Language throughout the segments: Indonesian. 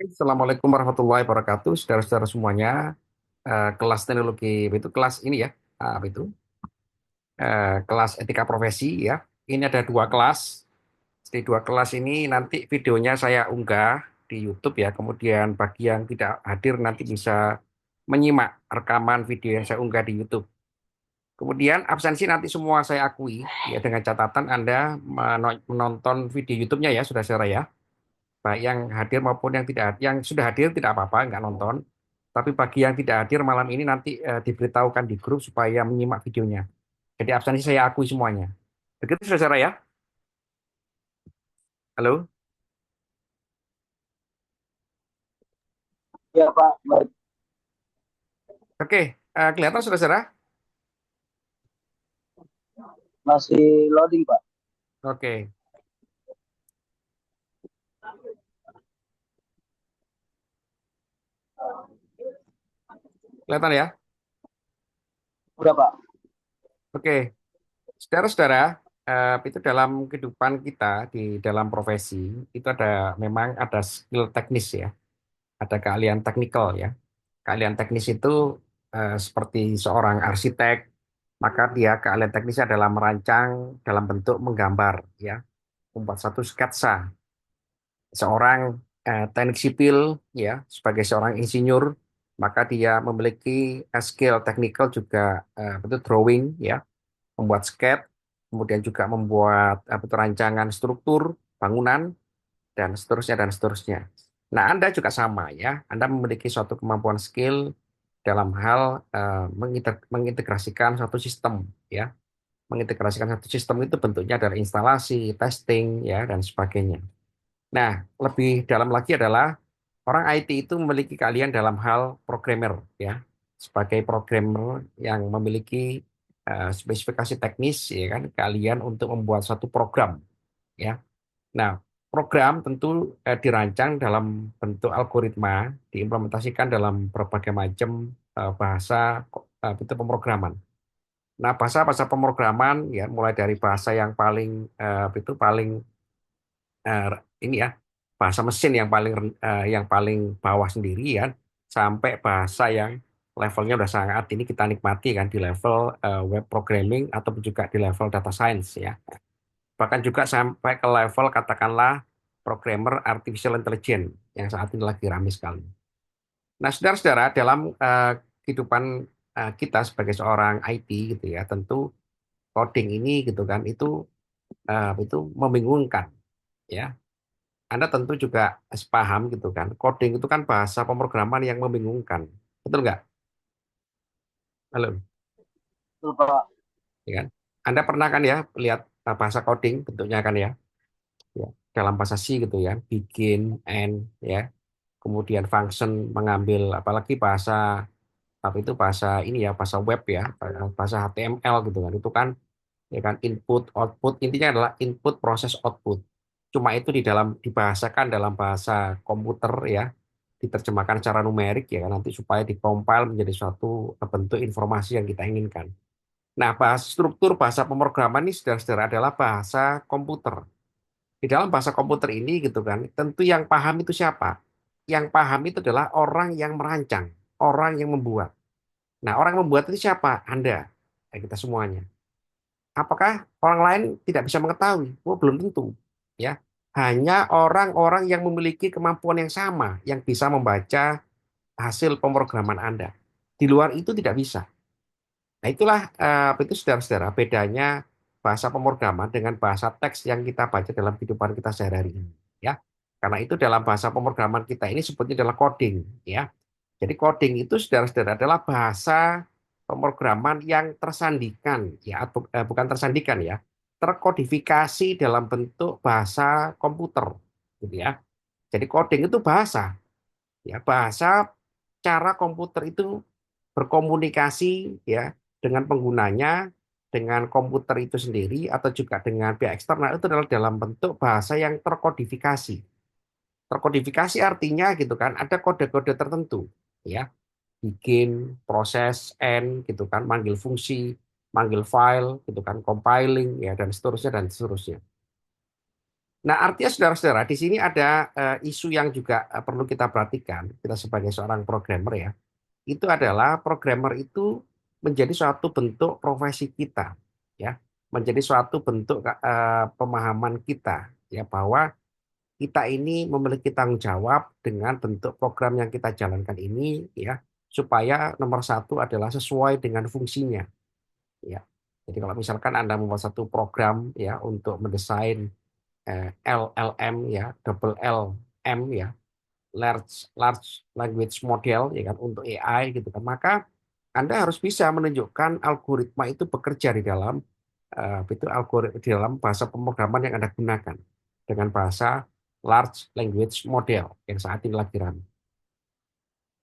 Assalamualaikum warahmatullahi wabarakatuh, saudara-saudara semuanya. Kelas teknologi itu kelas ini ya, apa itu? Kelas etika profesi ya. Ini ada dua kelas. Di dua kelas ini nanti videonya saya unggah di YouTube ya. Kemudian bagi yang tidak hadir nanti bisa menyimak rekaman video yang saya unggah di YouTube. Kemudian absensi nanti semua saya akui ya dengan catatan Anda menonton video YouTube-nya ya, saudara-saudara ya. Baik yang hadir maupun yang tidak yang sudah hadir tidak apa-apa, nggak nonton. Tapi bagi yang tidak hadir malam ini nanti diberitahukan di grup supaya menyimak videonya. Jadi absensi saya akui semuanya. Begitu saudara ya? Halo? Ya Pak, baik. Oke, kelihatan saudara? Masih loading Pak. Oke, kelihatan ya? Udah Pak. Oke, saudara-saudara, itu dalam kehidupan kita di dalam profesi itu memang ada skill teknis ya, ada keahlian teknikal ya. Keahlian teknis itu seperti seorang arsitek, maka dia keahlian teknisnya adalah merancang dalam bentuk menggambar, ya, membuat satu sketsa. Seorang teknik sipil, ya, sebagai seorang insinyur, maka dia memiliki skill teknikal juga, bentuk drawing, ya, membuat sketch, kemudian juga membuat rancangan struktur bangunan dan seterusnya dan seterusnya. Nah, Anda juga sama ya. Anda memiliki suatu kemampuan skill dalam hal mengintegrasikan suatu sistem ya. Mengintegrasikan satu sistem itu bentuknya adalah instalasi, testing ya dan sebagainya. Nah, lebih dalam lagi adalah orang IT itu memiliki keahlian dalam hal programmer ya. Sebagai programmer yang memiliki spesifikasi teknis ya kan, keahlian untuk membuat suatu program ya. Nah, program tentu dirancang dalam bentuk algoritma, diimplementasikan dalam berbagai macam bahasa bentuk pemrograman. Nah, bahasa-bahasa pemrograman ya mulai dari bahasa yang paling itu paling eh, ini ya, bahasa mesin yang paling bawah sendiri ya, sampai bahasa yang levelnya udah sangat ini kita nikmati kan di level web programming ataupun juga di level data science ya. Bahkan juga sampai ke level katakanlah programmer artificial intelligence yang saat ini lagi ramai sekali. Nah, saudara-saudara, dalam kehidupan kita sebagai seorang IT gitu ya, tentu coding ini gitu kan itu membingungkan ya. Anda tentu juga sepaham gitu kan. Coding itu kan bahasa pemrograman yang membingungkan. Betul nggak? Halo, Betul Pak. ya kan? Anda pernah kan ya lihat bahasa coding bentuknya kan ya? Ya, dalam bahasa C gitu ya, begin, end, ya, kemudian function mengambil apalagi bahasa apa itu bahasa ini ya bahasa web ya bahasa HTML gitu kan itu kan ya kan input output intinya adalah input proses output cuma itu di dalam dibahasakan dalam bahasa komputer ya diterjemahkan secara numerik ya kan nanti supaya dikompil menjadi suatu bentuk informasi yang kita inginkan. Nah, bahasa struktur bahasa pemrograman ini saudara-saudara adalah bahasa komputer. Di dalam bahasa komputer ini gitu kan, tentu yang paham itu siapa? Yang paham itu adalah orang yang merancang, orang yang membuat. Nah, orang yang membuat itu siapa? Anda, ya kita semuanya. Apakah orang lain tidak bisa mengetahui? Oh, belum tentu. Ya, hanya orang-orang yang memiliki kemampuan yang sama yang bisa membaca hasil pemrograman Anda. Di luar itu tidak bisa. Nah, itulah apa itu saudara-saudara bedanya bahasa pemrograman dengan bahasa teks yang kita baca dalam kehidupan kita sehari-hari ini. Ya, karena itu dalam bahasa pemrograman kita ini sebutnya adalah coding. Ya, jadi coding itu saudara-saudara adalah bahasa pemrograman yang tersandikan, ya, atau bukan tersandikan ya, terkodifikasi dalam bentuk bahasa komputer, gitu ya. Jadi coding itu bahasa, ya, bahasa cara komputer itu berkomunikasi ya dengan penggunanya, dengan komputer itu sendiri atau juga dengan pihak eksternal itu adalah dalam bentuk bahasa yang terkodifikasi. Terkodifikasi artinya gitu kan ada kode-kode tertentu ya. Bikin, proses, end gitu kan, manggil fungsi, manggil file gitu kan, compiling ya dan seterusnya dan seterusnya. Nah, artinya saudara-saudara, di sini ada isu yang juga perlu kita perhatikan, kita sebagai seorang programmer ya, itu adalah programmer itu menjadi suatu bentuk profesi kita, ya, menjadi suatu bentuk pemahaman kita, ya, bahwa kita ini memiliki tanggung jawab dengan bentuk program yang kita jalankan ini, ya, supaya nomor satu adalah sesuai dengan fungsinya, ya. Jadi kalau misalkan Anda membuat satu program ya untuk mendesain LLM ya, double L M ya, large large language model ya kan untuk AI gitu kan, maka Anda harus bisa menunjukkan algoritma itu bekerja di dalam itu algoritma di dalam bahasa pemrograman yang Anda gunakan dengan bahasa large language model yang saat ini lagi ramai.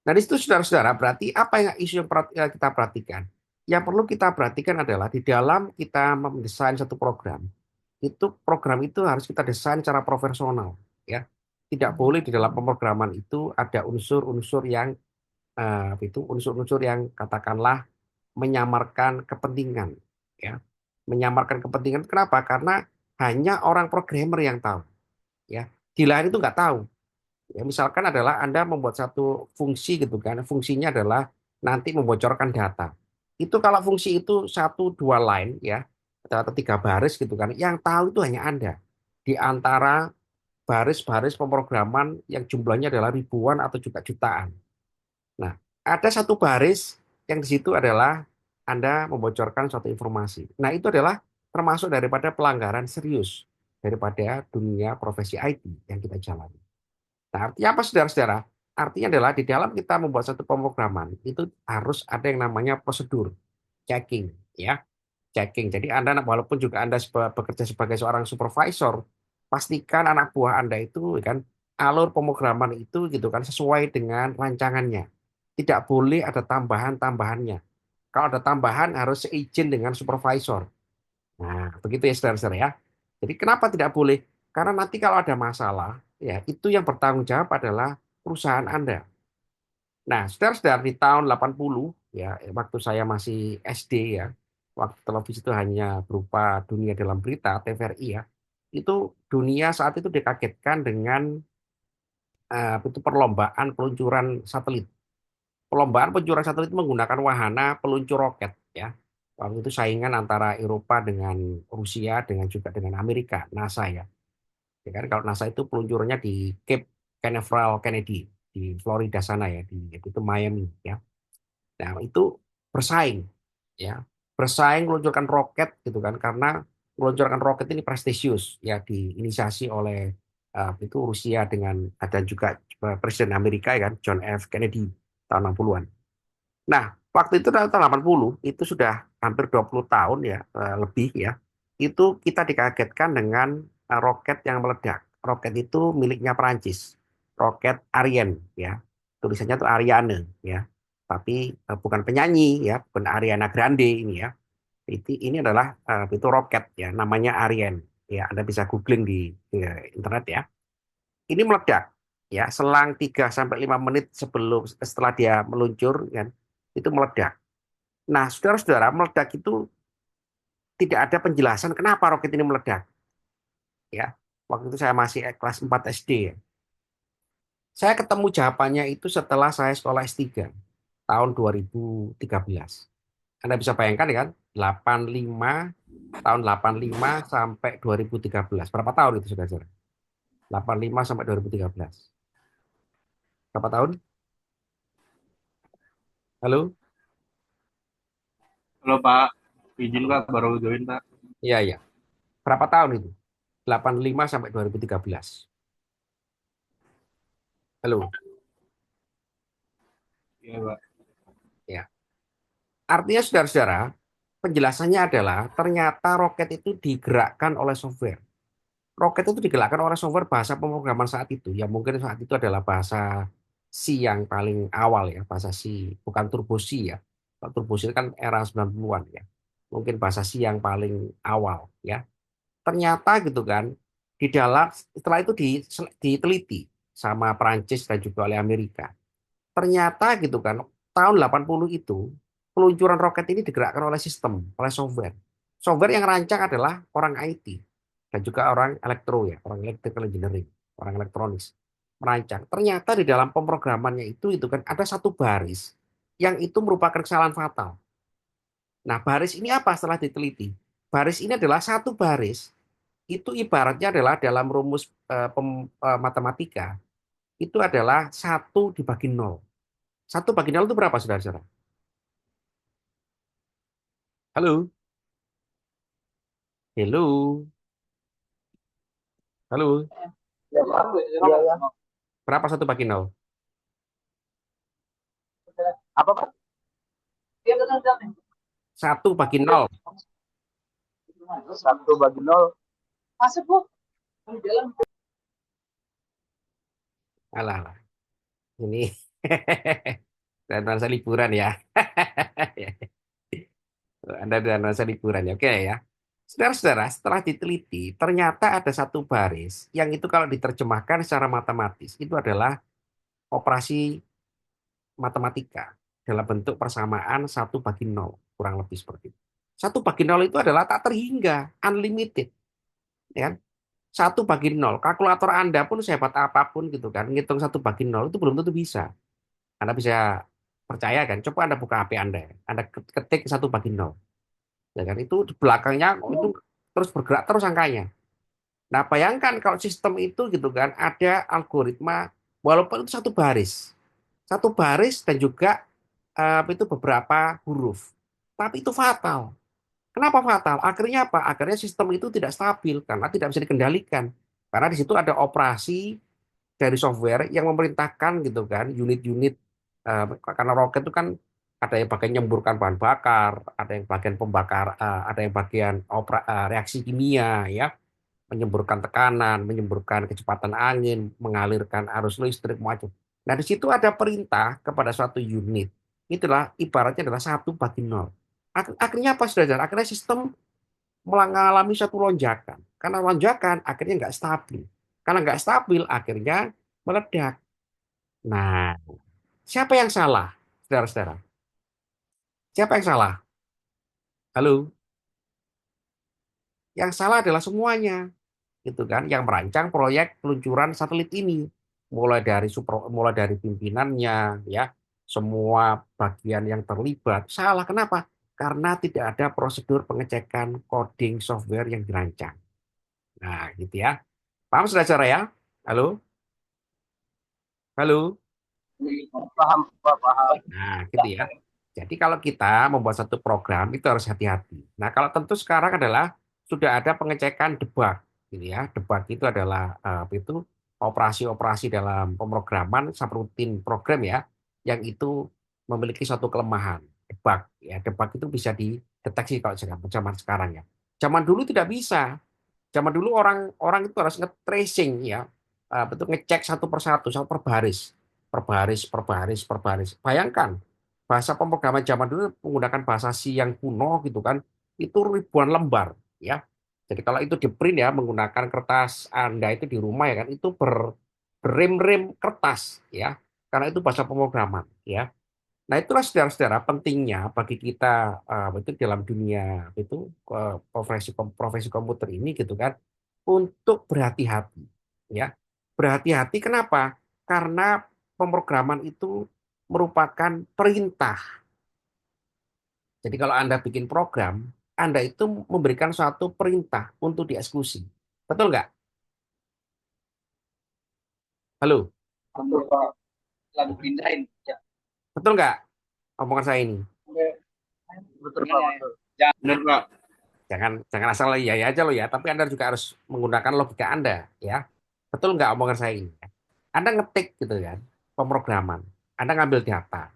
Nah, di situ saudara-saudara, berarti apa yang isu yang kita perhatikan? Yang perlu kita perhatikan adalah di dalam kita mendesain satu program, itu program itu harus kita desain secara profesional, ya. Tidak boleh di dalam pemrograman itu ada unsur-unsur yang itu unsur-unsur yang katakanlah menyamarkan kepentingan, ya. Menyamarkan kepentingan. Kenapa? Karena hanya orang programmer yang tahu, ya. Di lain itu nggak tahu. Ya, misalkan adalah Anda membuat satu fungsi gitu kan, fungsinya adalah nanti membocorkan data. Itu kalau fungsi itu satu dua line ya, atau tiga baris gitu kan, yang tahu itu hanya Anda. Di antara baris-baris pemrograman yang jumlahnya adalah ribuan atau juga jutaan. Nah, ada satu baris yang di situ adalah Anda membocorkan suatu informasi. Nah, itu adalah termasuk daripada pelanggaran serius daripada dunia profesi IT yang kita jalani. Nah, artinya apa saudara-saudara? Artinya adalah di dalam kita membuat satu pemrograman itu harus ada yang namanya prosedur checking, ya, checking. Jadi Anda walaupun juga Anda bekerja sebagai seorang supervisor, pastikan anak buah Anda itu kan alur pemrograman itu gitu kan sesuai dengan rancangannya. Tidak boleh ada tambahan-tambahannya. Kalau ada tambahan harus seizin dengan supervisor. Nah, begitu ya saudara-saudara ya. Jadi kenapa tidak boleh? Karena nanti kalau ada masalah, ya itu yang bertanggung jawab adalah perusahaan Anda. Nah, saudara-saudara di tahun 80 ya, waktu saya masih SD ya, waktu televisi itu hanya berupa dunia dalam berita, TVRI ya, itu dunia saat itu dikagetkan dengan itu perlombaan peluncuran satelit. Perlombaan peluncuran satelit menggunakan wahana peluncur roket ya. Waktu itu saingan antara Eropa dengan Rusia dengan juga dengan Amerika, NASA ya. Ya kan kalau NASA itu peluncurannya di Cape Canaveral Kennedy di Florida sana ya, di itu Miami ya. Nah, itu bersaing ya. Bersaing meluncurkan roket gitu kan karena meluncurkan roket ini prestisius ya diinisiasi oleh itu Rusia dengan ada juga Presiden Amerika ya kan John F. Kennedy tahun 60-an. Nah, waktu itu tahun 80 itu sudah hampir 20 tahun ya, lebih ya. Itu kita dikagetkan dengan roket yang meledak. Roket itu miliknya Perancis. Roket Ariane ya. Tulisannya itu Ariane ya. Tapi bukan penyanyi ya, bukan Ariana Grande ini ya. Ini adalah itu roket ya, namanya Ariane. Ya, Anda bisa googling di internet ya. Ini meledak ya, selang 3 sampai 5 menit setelah dia meluncur kan, itu meledak. Nah, saudara-saudara, meledak itu tidak ada penjelasan kenapa roket ini meledak. Ya, waktu itu saya masih kelas 4 SD. Ya. Saya ketemu jawabannya itu setelah saya sekolah S3 tahun 2013. Anda bisa bayangkan ya kan, 85 tahun 85 sampai 2013. Berapa tahun itu saudara-saudara? 85 sampai 2013. Berapa tahun? Halo? Halo Pak, izin Pak baru join Pak. Iya, iya. Berapa tahun itu? 85 sampai 2013. Halo? Iya Pak. Ya. Artinya saudara-saudara, penjelasannya adalah ternyata roket itu digerakkan oleh software. Roket itu digerakkan oleh software bahasa pemrograman saat itu. Ya mungkin saat itu adalah bahasa C yang paling awal ya, bahasa C, bukan Turbo C ya. Kalau Turbo C itu kan era 90-an ya. Mungkin bahasa C yang paling awal ya. Ternyata gitu kan, di dalam setelah itu diteliti sama Perancis dan juga oleh Amerika. Ternyata gitu kan, tahun 80 itu peluncuran roket ini digerakkan oleh sistem, oleh software. Software yang rancang adalah orang IT. dan juga orang elektro ya, orang electrical engineering, orang elektronis merancang. Ternyata di dalam pemrogramannya itu kan ada satu baris yang itu merupakan kesalahan fatal. Nah, baris ini apa setelah diteliti? Baris ini adalah satu baris itu ibaratnya adalah dalam rumus matematika itu adalah satu dibagi nol. Satu bagi nol itu berapa, saudara-saudara? Halo, halo, halo. Ya, Pak. Iya, ya. Berapa satu bagi nol? Apa, Pak? Satu bagi nol. 1/0. Masuk, Bu. Alah, alah. Ini dan masa liburan ya. Anda dan masa liburan ya. Oke ya. Saudara-saudara, setelah diteliti, ternyata ada satu baris yang itu kalau diterjemahkan secara matematis, itu adalah operasi matematika dalam bentuk persamaan satu bagi nol, kurang lebih seperti itu. Satu bagi nol itu adalah tak terhingga, unlimited. Ya kan? Satu bagi nol, kalkulator Anda pun sehebat apapun gitu kan, ngitung satu bagi nol itu belum tentu bisa. Anda bisa percaya kan? Coba Anda buka HP Anda, Anda ketik satu bagi nol, ya kan? Itu di belakangnya itu terus bergerak terus angkanya. Nah, bayangkan kalau sistem itu gitu kan, ada algoritma walaupun itu satu baris dan juga itu beberapa huruf, tapi itu fatal. Kenapa fatal? Akhirnya apa? Akhirnya sistem itu tidak stabil karena tidak bisa dikendalikan. Karena di situ ada operasi dari software yang memerintahkan gitu kan unit-unit karena roket itu kan ada yang bagian nyemburkan bahan bakar, ada yang bagian pembakar, ada yang bagian reaksi kimia ya, menyemburkan tekanan, menyemburkan kecepatan angin, mengalirkan arus listrik macam. Nah, di situ ada perintah kepada suatu unit. Itulah ibaratnya adalah satu bagi nol. Akhirnya apa, saudara? Akhirnya sistem mengalami satu lonjakan. Karena lonjakan akhirnya nggak stabil. Karena nggak stabil akhirnya meledak. Nah, siapa yang salah, saudara-saudara? Siapa yang salah? Halo, yang salah adalah semuanya, gitu kan? Yang merancang proyek peluncuran satelit ini, mulai dari pimpinannya, ya, semua bagian yang terlibat salah. Kenapa? Karena tidak ada prosedur pengecekan coding software yang dirancang. Nah, gitu ya. Paham, saudara-saudara ya? Halo, halo. Paham, Pak, paham. Nah, gitu ya. Jadi kalau kita membuat satu program itu harus hati-hati. Nah, kalau tentu sekarang adalah sudah ada pengecekan debug, gitu ya. Debug itu adalah itu operasi-operasi dalam pemrograman subroutine program ya, yang itu memiliki suatu kelemahan. Debug ya, debug itu bisa dideteksi kalau zaman sekarang ya. Zaman dulu tidak bisa. Zaman dulu orang itu harus nge-tracing ya, betul ngecek satu persatu, satu per baris, per baris, per baris, per baris. Bayangkan bahasa pemrograman zaman dulu menggunakan bahasa C yang kuno gitu kan, itu ribuan lembar ya. Jadi kalau itu di print ya menggunakan kertas Anda itu di rumah ya kan, itu berrem-rem kertas ya, karena itu bahasa pemrograman ya. Nah, itulah saudara-saudara pentingnya bagi kita itu dalam dunia itu profesi komputer ini gitu kan untuk berhati-hati ya. Berhati-hati kenapa? Karena pemrograman itu merupakan perintah. Jadi kalau Anda bikin program, Anda itu memberikan suatu perintah untuk dieksekusi. Betul nggak? Halo, Betul, Pak. Lagu pindahin. Ya. betul nggak omongan saya ini? Betul, Pak, betul. Bener, Pak. Jangan jangan asal iya ya aja lo ya, tapi Anda juga harus menggunakan logika Anda ya. Betul nggak omongan saya ini? Anda ngetik gitu kan, pemrograman. Anda ngambil data,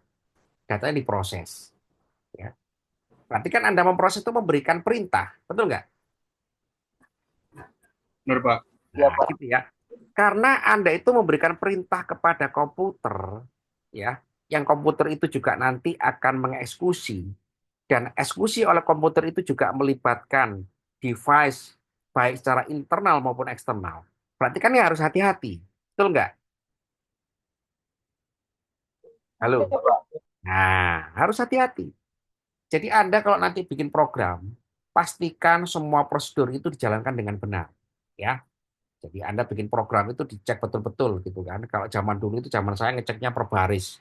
datanya diproses. Ya. Berarti kan Anda memproses itu memberikan perintah, betul nggak? Bener, Pak. Ya, Nah, Pak. gitu ya. Karena Anda itu memberikan perintah kepada komputer, ya, yang komputer itu juga nanti akan mengeksekusi dan eksekusi oleh komputer itu juga melibatkan device baik secara internal maupun eksternal. Berarti kan ya harus hati-hati. Betul nggak? Ya, Halo. Pak. Nah, harus hati-hati. Jadi Anda kalau nanti bikin program, pastikan semua prosedur itu dijalankan dengan benar. ya. Jadi Anda bikin program itu dicek betul-betul gitu kan. Kalau zaman dulu itu zaman saya ngeceknya per baris,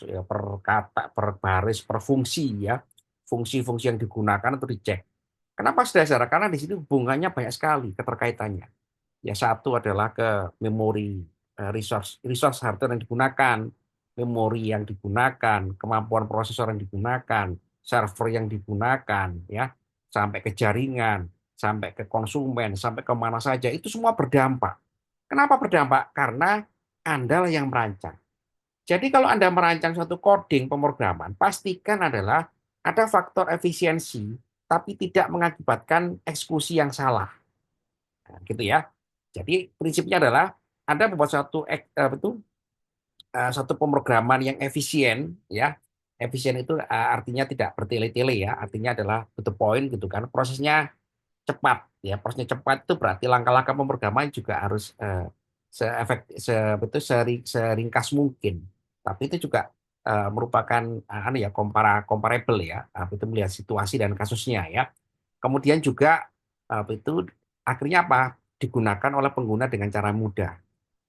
ya, per kata, per baris, per fungsi ya. Fungsi-fungsi yang digunakan itu dicek. Kenapa saudara? Karena di situ hubungannya banyak sekali keterkaitannya. Ya satu adalah ke memori, resource hardware yang digunakan, memori yang digunakan, kemampuan prosesor yang digunakan, server yang digunakan, ya sampai ke jaringan, sampai ke konsumen, sampai ke mana saja itu semua berdampak. Kenapa berdampak? Karena Anda yang merancang. Jadi kalau Anda merancang suatu coding pemrograman, pastikan adalah ada faktor efisiensi, tapi tidak mengakibatkan eksekusi yang salah. Nah, gitu ya. Jadi prinsipnya adalah Anda membuat satu pemrograman yang efisien, ya. Efisien itu artinya tidak bertele-tele ya, artinya adalah to the point gitu kan. Prosesnya cepat ya, prosesnya cepat itu berarti langkah-langkah pemrograman juga harus seringkas mungkin. Tapi itu juga merupakan anu ya comparable ya, itu melihat situasi dan kasusnya ya. Kemudian juga itu akhirnya apa? Digunakan oleh pengguna dengan cara mudah.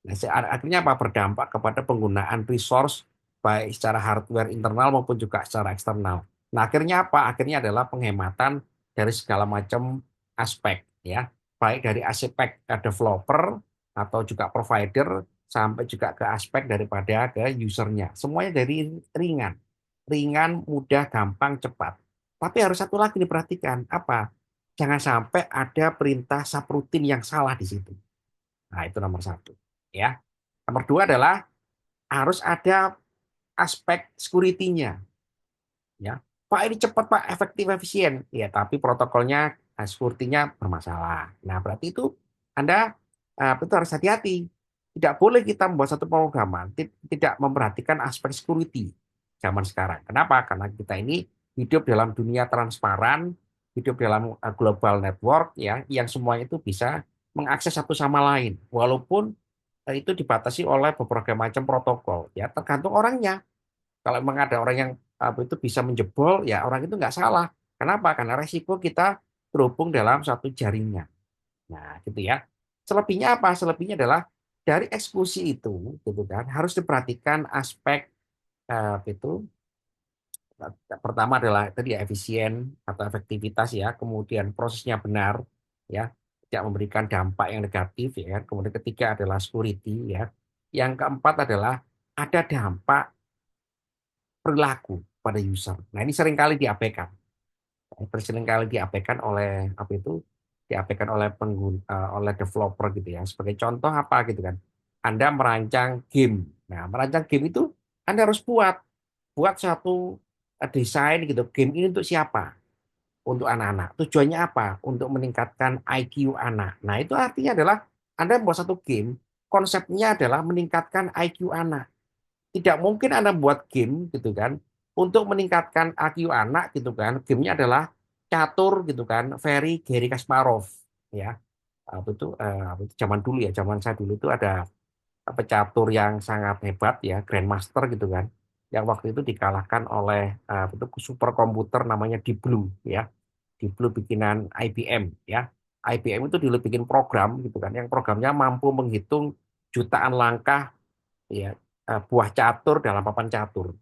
Nah, akhirnya apa? Berdampak kepada penggunaan resource baik secara hardware internal maupun juga secara eksternal. Nah, akhirnya apa? Akhirnya adalah penghematan dari segala macam aspek ya, baik dari aspek developer atau juga provider sampai juga ke aspek daripada ke usernya. Semuanya dari ringan, ringan, mudah, gampang, cepat. Tapi harus satu lagi diperhatikan apa? Jangan sampai ada perintah subroutine yang salah di situ. Nah, itu nomor satu. Ya. Nomor dua adalah harus ada aspek security-nya. Ya. Pak ini cepat Pak, efektif, efisien. Ya, tapi protokolnya, security-nya bermasalah. Nah, berarti itu Anda itu harus hati-hati. Tidak boleh kita membuat satu pemrograman tidak memperhatikan aspek security zaman sekarang. Kenapa? Karena kita ini hidup dalam dunia transparan, hidup dalam global network ya, yang semuanya itu bisa mengakses satu sama lain. Walaupun itu dibatasi oleh beberapa macam protokol ya tergantung orangnya. Kalau memang ada orang yang itu bisa menjebol ya orang itu nggak salah. Kenapa? Karena resiko kita terhubung dalam satu jaringan. Nah gitu ya. Selebihnya apa? Selebihnya adalah dari eksekusi itu gitu kan harus diperhatikan aspek itu pertama adalah tadi ya efisien atau efektivitas ya, kemudian prosesnya benar ya, tidak memberikan dampak yang negatif ya. Kemudian ketiga adalah security ya. Yang keempat adalah ada dampak perilaku pada user. Nah, ini seringkali diabaikan. Seringkali diabaikan oleh apa itu? Diabaikan oleh oleh developer gitu ya. Sebagai contoh apa gitu kan. Anda merancang game. Nah, merancang game itu Anda harus buat satu desain gitu. Game ini untuk siapa? Untuk anak-anak. Tujuannya apa? Untuk meningkatkan IQ anak. Nah, itu artinya adalah Anda membuat satu game, konsepnya adalah meningkatkan IQ anak. Tidak mungkin Anda buat game gitu kan untuk meningkatkan IQ anak gitu kan. Gamenya adalah catur gitu kan, very Garry Kasparov ya. Apa itu zaman dulu ya, zaman saya dulu itu ada pecatur yang sangat hebat ya, grandmaster gitu kan. Yang waktu itu dikalahkan oleh itu superkomputer namanya Deep Blue ya. Deep Blue bikinan IBM ya. IBM itu dulu bikin program gitu kan, yang programnya mampu menghitung jutaan langkah ya buah catur dalam papan catur.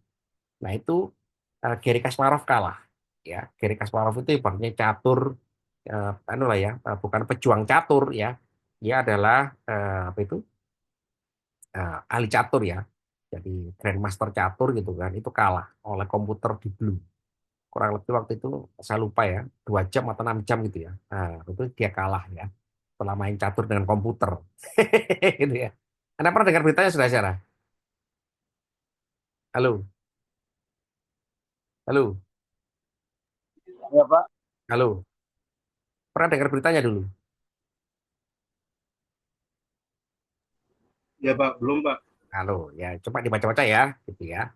Nah itu Garry Kasparov kalah. Ya, Garry Kasparov itu ibaratnya catur, anu lah ya, bukan pejuang catur ya. Dia adalah apa itu ahli catur ya. Jadi Grandmaster catur gitu kan, itu kalah oleh komputer di Blue. Kurang lebih waktu itu saya lupa ya, 2 jam atau 6 jam gitu ya. Nah, itu dia kalah ya. Setelah main catur dengan komputer. Gitu ya. Anda pernah dengar beritanya saudara-saudara? Halo, halo, Ya Pak. halo. Pernah dengar beritanya dulu? Ya Pak, belum Pak. Halo, ya coba dibaca-baca ya, gitu ya.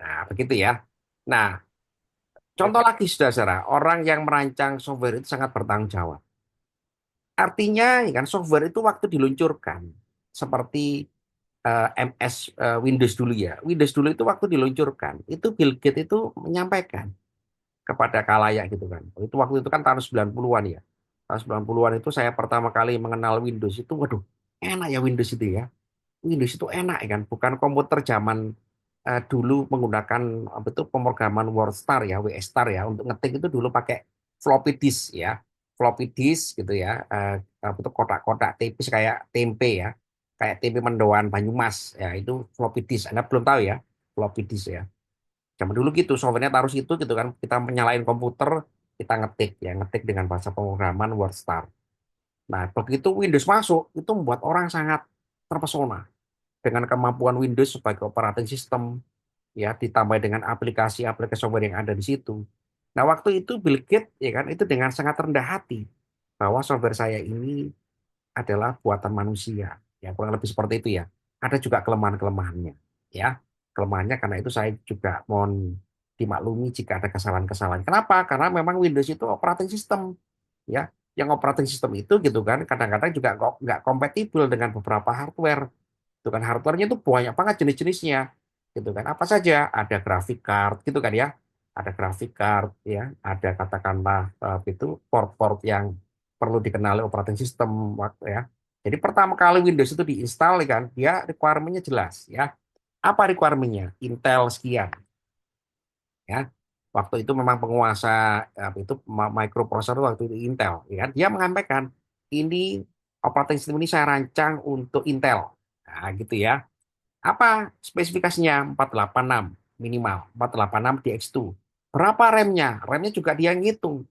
Nah, begitu ya. Nah, Ya contoh Pak. lagi saudara-saudara, orang yang merancang software itu sangat bertanggung jawab. Artinya, ya kan software itu waktu diluncurkan, seperti MS Windows dulu ya. Windows dulu itu waktu diluncurkan, itu Bill Gates itu menyampaikan kepada khalayak gitu kan. Itu waktu itu kan tahun 90-an ya. Tahun 90-an itu saya pertama kali mengenal Windows itu, waduh, enak ya Windows itu ya. Windows itu enak ya kan, bukan komputer zaman dulu menggunakan apa itu pemrograman WordStar ya, WStar ya, untuk ngetik itu dulu pakai floppy disk ya, floppy disk gitu ya, apa itu kotak-kotak tipis kayak tempe ya, kayak tempe mendoan Banyumas ya, itu floppy disk. Anda belum tahu ya, floppy disk ya. Zaman dulu gitu, softwarenya taruh situ gitu kan, kita menyalain komputer, kita ngetik ya, ngetik dengan bahasa pemrograman WordStar. Nah, begitu Windows masuk, itu membuat orang sangat terpesona dengan kemampuan Windows sebagai operating system, ya ditambah dengan aplikasi-aplikasi software yang ada di situ. Nah, waktu itu Bill Gates ya kan itu dengan sangat rendah hati bahwa software saya ini adalah buatan manusia. Ya, kurang lebih seperti itu ya. Ada juga kelemahan-kelemahannya, ya. Kelemahannya karena itu saya juga mohon dimaklumi jika ada kesalahan-kesalahan. Kenapa? Karena memang Windows itu operating system, ya. Yang operating system itu gitu kan kadang-kadang juga nggak kompatibel dengan beberapa hardware. Itu kan hardware-nya itu banyak banget jenis-jenisnya. Gitu kan. Apa saja? Ada graphic card gitu kan ya. Ada graphic card ya, ada katakanlah itu port-port yang perlu dikenali operating system ya. Jadi pertama kali Windows itu diinstal ya kan, dia requirement-nya jelas ya. Apa requirement-nya? Intel sekian ya. Waktu itu memang penguasa apa itu microprocessor waktu itu Intel ya kan. Dia menyampaikan ini operating system ini saya rancang untuk Intel. Nah, gitu ya. Apa spesifikasinya? 486 minimal, 486 DX2. Berapa RAM-nya? RAM-nya juga dia ngitung.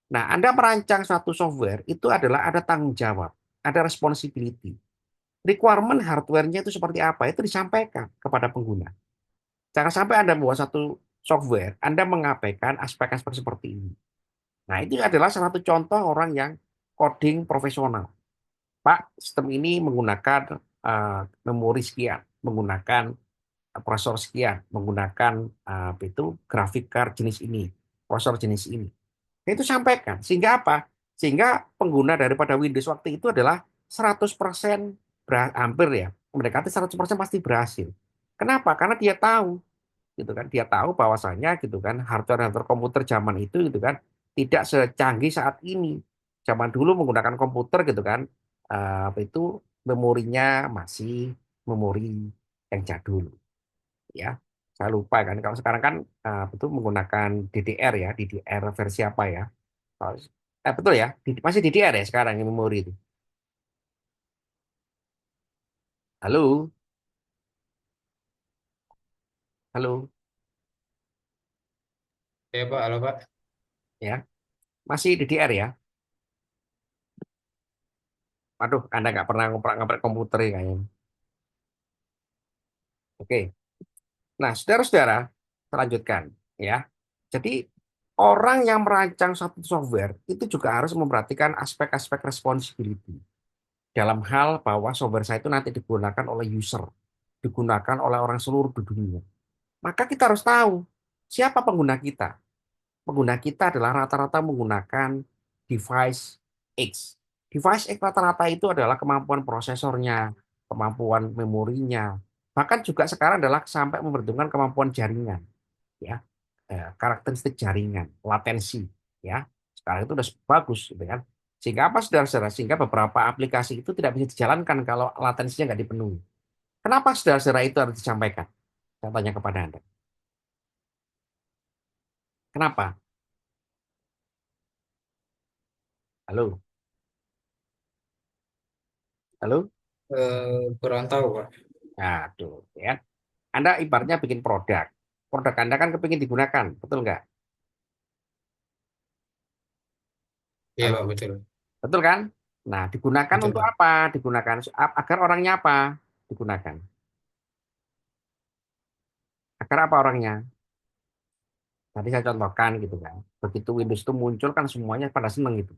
Nah, Anda merancang suatu software itu adalah ada tanggung jawab, ada responsibility. Requirement hardware-nya itu seperti apa? Itu disampaikan kepada pengguna. Jangan sampai Anda membuat satu software, Anda mengabaikan aspek-aspek seperti ini. Nah, itu adalah salah satu contoh orang yang coding profesional. Pak, sistem ini menggunakan memori sekian, menggunakan prosesor sekian, menggunakan itu grafik card jenis ini, prosesor jenis ini. Nah, itu sampaikan. Sehingga apa? Sehingga pengguna daripada Windows waktu itu adalah 100% hampir ya, mendekati 100% pasti berhasil. Kenapa? Karena dia tahu gitu kan. Dia tahu bahwasanya gitu kan hardware-hardware komputer zaman itu gitu kan tidak secanggih saat ini. Zaman dulu menggunakan komputer gitu kan apa itu memorinya masih memori yang jadul ya. Saya lupa kan kalau sekarang kan itu menggunakan DDR ya, DDR versi apa ya? Oh, betul ya, masih DDR ya sekarang yang memori itu. Halo, halo, Ya Pak, halo Pak. ya, masih DDR ya. Waduh, Anda nggak pernah ngoprek-ngoprek komputer ya kayaknya. Oke. Nah, saudara-saudara, kita lanjutkan ya. Jadi orang yang merancang satu software itu juga harus memperhatikan aspek-aspek responsibility dalam hal bahwa software saya itu nanti digunakan oleh user, digunakan oleh orang seluruh dunia. Maka kita harus tahu siapa pengguna kita. Pengguna kita adalah rata-rata menggunakan device X. Device X rata-rata itu adalah kemampuan prosesornya, kemampuan memorinya, bahkan juga sekarang adalah sampai memperhitungkan kemampuan jaringan, ya, karakteristik jaringan, latensi, ya. Sekarang itu sudah bagus, gitu kan. Sehingga apa, saudara-saudara? Sehingga beberapa aplikasi itu tidak bisa dijalankan kalau latensinya nggak dipenuhi. Kenapa, saudara-saudara, itu harus disampaikan? Saya tanya kepada Anda. Kenapa? Halo, halo. Kurang tahu Pak. Aduh, ya. Anda ibaratnya bikin produk. Produk Anda kan kepingin digunakan, betul nggak? Iya Halo, Pak, betul. betul kan? Nah, digunakan Betul untuk Pak. apa? Digunakan agar orangnya apa? Digunakan. Agar apa orangnya? Tadi saya contohkan gitu kan. Begitu Windows itu muncul kan semuanya pada seneng gitu.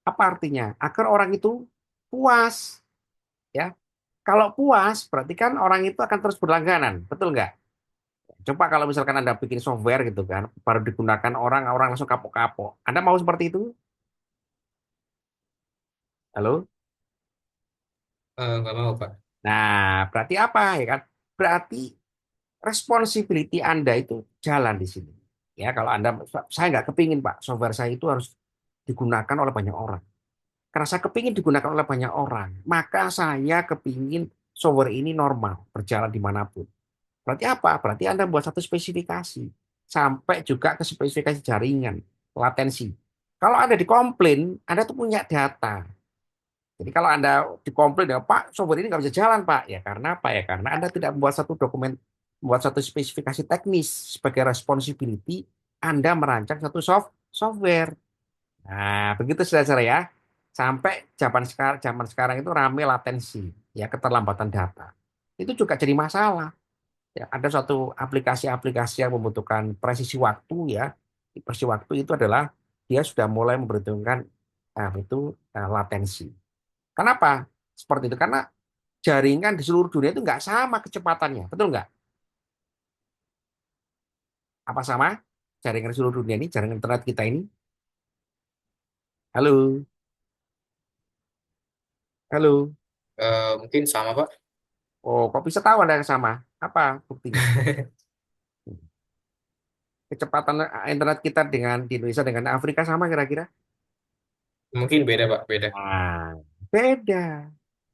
Apa artinya? Agar orang itu puas, ya. Kalau puas, berarti kan orang itu akan terus berlangganan, betul nggak? Coba kalau misalkan Anda bikin software gitu kan, baru digunakan orang, orang langsung kapok-kapok. Anda mau seperti itu? Halo? Nggak mau Pak. Nah, berarti apa ya kan? Berarti responsibility Anda itu jalan di sini. Ya, kalau Anda, saya nggak kepingin Pak, software saya itu harus digunakan oleh banyak orang. Karena saya kepingin digunakan oleh banyak orang, maka saya kepingin software ini normal, berjalan dimanapun. Berarti apa? Berarti Anda buat satu spesifikasi, sampai juga ke spesifikasi jaringan, latensi. Kalau Anda dikomplain, Anda tuh punya data. Jadi kalau Anda dikomplain, ya, Pak, software ini nggak bisa jalan, Pak. Ya karena apa ya? Karena Anda tidak membuat satu dokumen, membuat satu spesifikasi teknis sebagai responsibility, Anda merancang satu software. Nah, begitu saudara ya. Sampai zaman sekarang itu rame latensi, ya keterlambatan data. Itu juga jadi masalah. Ya, ada suatu aplikasi-aplikasi yang membutuhkan presisi waktu ya. Presisi waktu itu adalah dia sudah mulai memperhitungkan latensi. Kenapa? Seperti itu karena jaringan di seluruh dunia itu nggak sama kecepatannya, betul nggak? Apa sama? Jaringan di seluruh dunia ini, jaringan internet kita ini. Halo, halo. Mungkin sama Pak. Oh, kok bisa tahu ada yang sama? Apa buktinya? Kecepatan internet kita dengan di Indonesia dengan Afrika sama kira-kira? Mungkin beda Pak, beda. Nah, beda.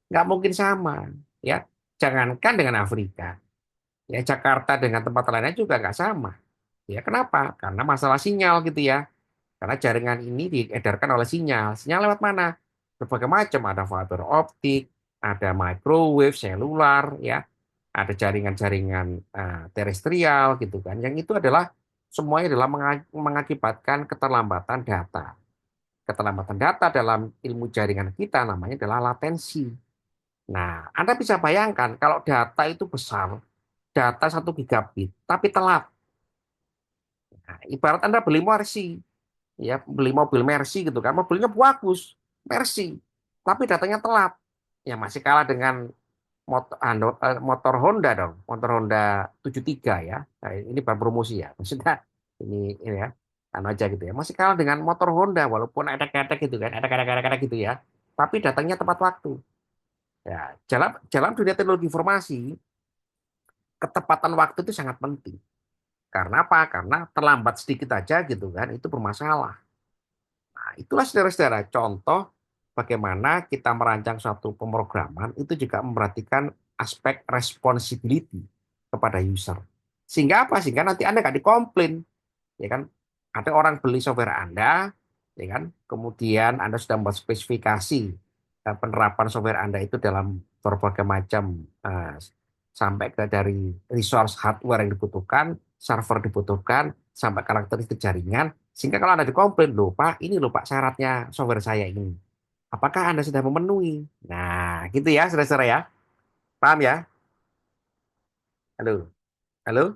Nggak mungkin sama. Ya, jangankan dengan Afrika. Ya, Jakarta dengan tempat lainnya juga nggak sama. Ya, kenapa? Karena masalah sinyal gitu ya. Karena jaringan ini diedarkan oleh sinyal. Sinyal lewat mana? Berbagai macam. Ada fiber optik, ada microwave, selular, ya. Ada jaringan-jaringan terestrial gitu kan. Yang itu adalah semuanya adalah mengakibatkan keterlambatan data. Keterlambatan data dalam ilmu jaringan kita namanya adalah latensi. Nah, Anda bisa bayangkan kalau data itu besar, data 1 gigabit, tapi telat. Nah, ibarat Anda beli Mercy, ya beli mobil Mercy gitu kan, mobilnya bagus, Mercy, tapi datanya telat. Ya masih kalah dengan motor Honda dong, motor Honda 73 ya. Nah, ini baru promosi ya, maksudnya ini ya, anu aja gitu ya. Masih kalah dengan motor Honda walaupun ada kata gitu kan, ada kata-kata gitu ya. Tapi datanya tepat waktu. Ya, dalam dunia teknologi informasi, ketepatan waktu itu sangat penting. Karena apa? Karena terlambat sedikit aja gitu kan, itu bermasalah. Nah, itulah saudara-saudara contoh bagaimana kita merancang suatu pemrograman itu juga memperhatikan aspek responsibility kepada user. Sehingga apa? Sehingga nanti Anda nggak dikomplain, ya kan? Ada orang beli software Anda, ya kan? Kemudian Anda sudah membuat spesifikasi penerapan software Anda itu dalam berbagai macam sampai ke dari resource hardware yang dibutuhkan, server dibutuhkan, sampai karakteristik jaringan, sehingga kalau Anda dikomplain, loh Pak, ini loh Pak syaratnya software saya ini. Apakah Anda sudah memenuhi? Nah, gitu ya, saudara-saudara ya. Paham ya? Halo, halo,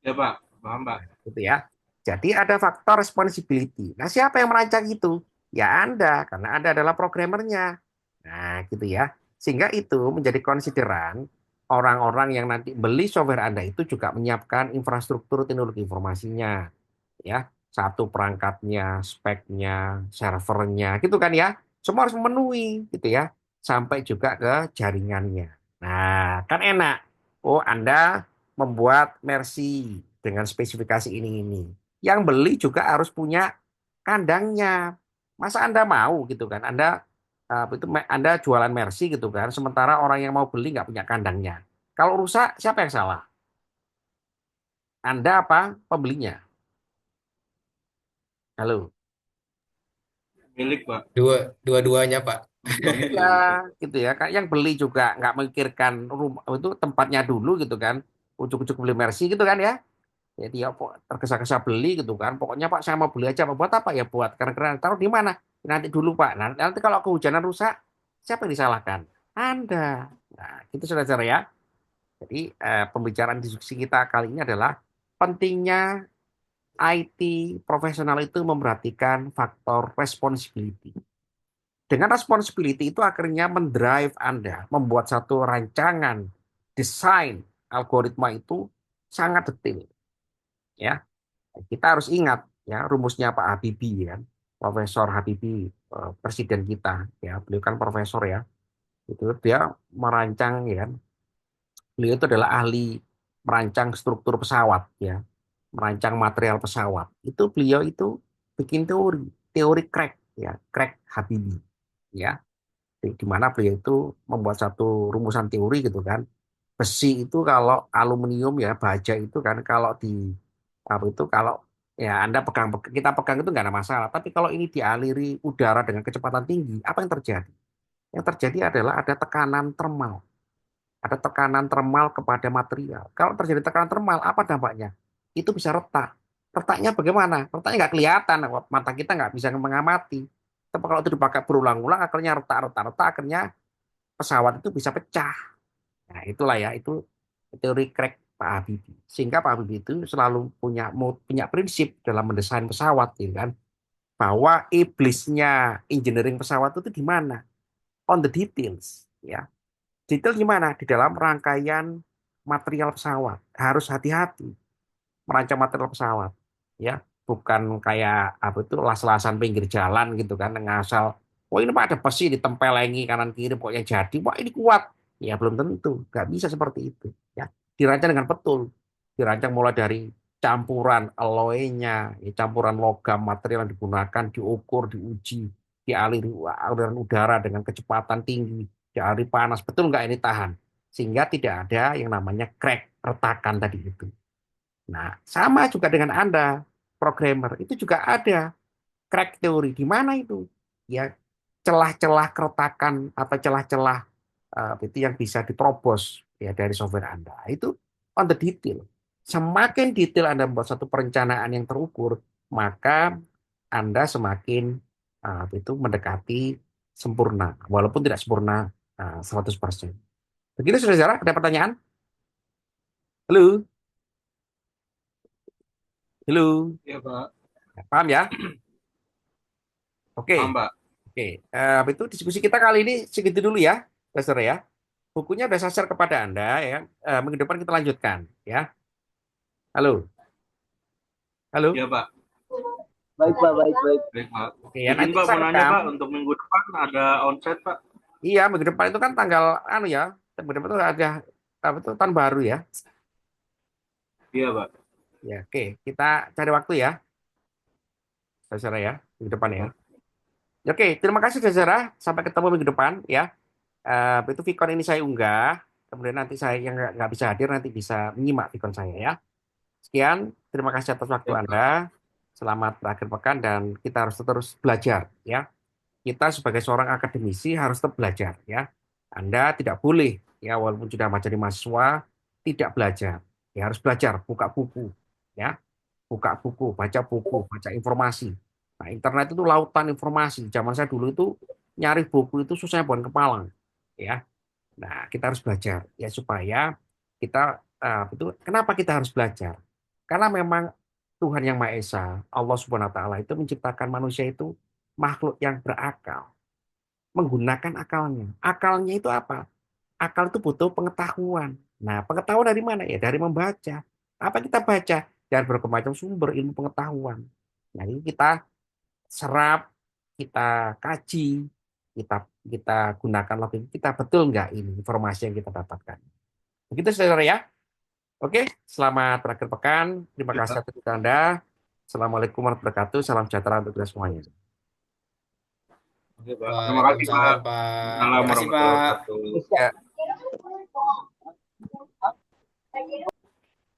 Ya Pak, paham Pak. gitu ya. Jadi ada faktor responsibility. Nah, siapa yang merancang itu? Ya Anda, karena Anda adalah programmernya. Nah, gitu ya. Sehingga itu menjadi konsideran orang-orang yang nanti beli software Anda itu juga menyiapkan infrastruktur teknologi informasinya. Ya, satu perangkatnya, speknya, servernya, gitu kan ya. Semua harus memenuhi, gitu ya. Sampai juga ke jaringannya. Nah, kan enak. Oh, Anda membuat Mercy dengan spesifikasi ini. Yang beli juga harus punya kandangnya. Masa Anda mau gitu kan? Anda jualan Mercy gitu kan, sementara orang yang mau beli nggak punya kandangnya. Kalau rusak, siapa yang salah? Anda apa pembelinya? Halo. Milik Pak. Dua-duanya Pak. Iya, gitu ya. Kayak yang beli juga nggak memikirkan rumah itu tempatnya dulu gitu kan. Ujuk-ujuk beli Mercy gitu kan ya. Jadi ya tergesa-gesa beli gitu kan. Pokoknya Pak saya mau beli aja. Pak. Buat apa ya? Buat keren-keren. Taruh di mana? Nanti dulu Pak. Nanti kalau kehujanan rusak, siapa yang disalahkan? Anda. Nah, gitu saudara-saudara ya. Jadi pembicaraan diskusi kita kali ini adalah pentingnya IT profesional itu memperhatikan faktor responsibility. Dengan responsibility itu akhirnya mendrive Anda, membuat satu rancangan, desain, algoritma itu sangat detail. Ya, kita harus ingat ya rumusnya Pak Habibie kan, Profesor Habibie, presiden kita, ya beliau kan profesor ya, itu dia merancang ya kan, beliau itu adalah ahli merancang struktur pesawat ya, merancang material pesawat. Itu beliau itu bikin teori, teori crack. ya, Craig Habibie, ya, di mana beliau itu membuat satu rumusan teori gitu kan. Besi itu kalau aluminium ya, baja itu kan kalau di apa itu kalau ya Anda pegang kita pegang itu nggak ada masalah. Tapi kalau ini dialiri udara dengan kecepatan tinggi, apa yang terjadi? Yang terjadi adalah ada tekanan termal. Ada tekanan termal kepada material. Kalau terjadi tekanan termal, apa dampaknya? Itu bisa retak. Retaknya bagaimana? Retaknya nggak kelihatan, mata kita nggak bisa mengamati. Tapi kalau itu dipakai berulang-ulang, akhirnya retak, akhirnya pesawat itu bisa pecah. Nah, itulah ya, itu teori crack Pak Habibie. Sehingga Pak Habibie itu selalu punya prinsip dalam mendesain pesawat, gitu kan, bahwa iblisnya engineering pesawat itu di mana? On the details, ya. Detail di mana? Di dalam rangkaian material pesawat. Harus hati-hati merancang material pesawat, ya. Bukan kayak apa itu las-lasan pinggir jalan gitu kan, ngasal. Oh ini Pak ada besi ditempelengi kanan kiri pokoknya jadi. Wah ini kuat. Ya belum tentu. Nggak bisa seperti itu. Ya dirancang dengan betul. Dirancang mulai dari campuran alloy-nya, ya, campuran logam material yang digunakan, diukur, diuji, dialiri aliran udara dengan kecepatan tinggi, dialiri panas. Betul nggak ini tahan? Sehingga tidak ada yang namanya crack, retakan tadi itu. Nah, sama juga dengan Anda, programmer, itu juga ada crack teori. Di mana itu? Ya, celah-celah keretakan atau celah-celah itu yang bisa diterobos ya dari software Anda. Itu on the detail. Semakin detail Anda membuat satu perencanaan yang terukur, maka Anda semakin itu mendekati sempurna, walaupun tidak sempurna 100%. Begitu, saudara-saudara, ada pertanyaan? Halo, halo, Iya, Pak. paham ya? Oke. Paham, Pak. Oke, itu diskusi kita kali ini segitu dulu ya, Lester ya. Bukunya udah saya share kepada Anda ya. Minggu depan kita lanjutkan ya. Halo, halo. Iya, Pak. Baik, Pak, baik, baik. Baik, Pak. Oke ya, Izin, nanti Pak, saya mau nanya, rekam. Pak, untuk minggu depan ada onsite, Pak. Iya, minggu depan itu kan tanggal anu ya. Minggu depan itu ada apa itu tahun baru ya. Iya, Pak. Ya, oke, kita cari waktu ya, saudara ya, minggu depan ya. Pak. Oke, terima kasih saudara. Sampai ketemu minggu depan ya. Itu Vicon ini saya unggah. Kemudian nanti saya yang nggak bisa hadir nanti bisa menyimak Vicon saya ya. Sekian, terima kasih atas waktu Ya, Anda. Pak. Selamat berakhir pekan dan kita harus terus belajar ya. Kita sebagai seorang akademisi harus tetap belajar ya. Anda tidak boleh ya walaupun sudah menjadi mahasiswa tidak belajar. Ya harus belajar, buka buku ya. Buka buku, baca informasi. Nah, internet itu lautan informasi. Zaman saya dulu itu nyari buku itu susahnya bukan kepala ya. Nah, kita harus belajar ya supaya kita itu kenapa kita harus belajar? Karena memang Tuhan yang Maha Esa, Allah Subhanahu wa taala itu menciptakan manusia itu makhluk yang berakal, menggunakan akalnya. Akalnya itu apa? Akal itu butuh pengetahuan. Nah, pengetahuan dari mana? Ya dari membaca. Apa kita baca? Dari berbagai macam sumber ilmu pengetahuan. Nah, ini kita serap, kita kaji, kita kita gunakan logika kita betul nggak ini informasi yang kita dapatkan. Begitu saudara ya. Oke, selamat berakhir pekan. Terima Ya, kasih Pak. atas dukungan Anda. Assalamualaikum warahmatullahi wabarakatuh. Salam sejahtera untuk kita semuanya. Oke, Pak. Terima kasih, Pak. Waalaikumsalam, Pak. Assalamualaikum Makasih, warahmatullahi Pak. wabarakatuh. Ya.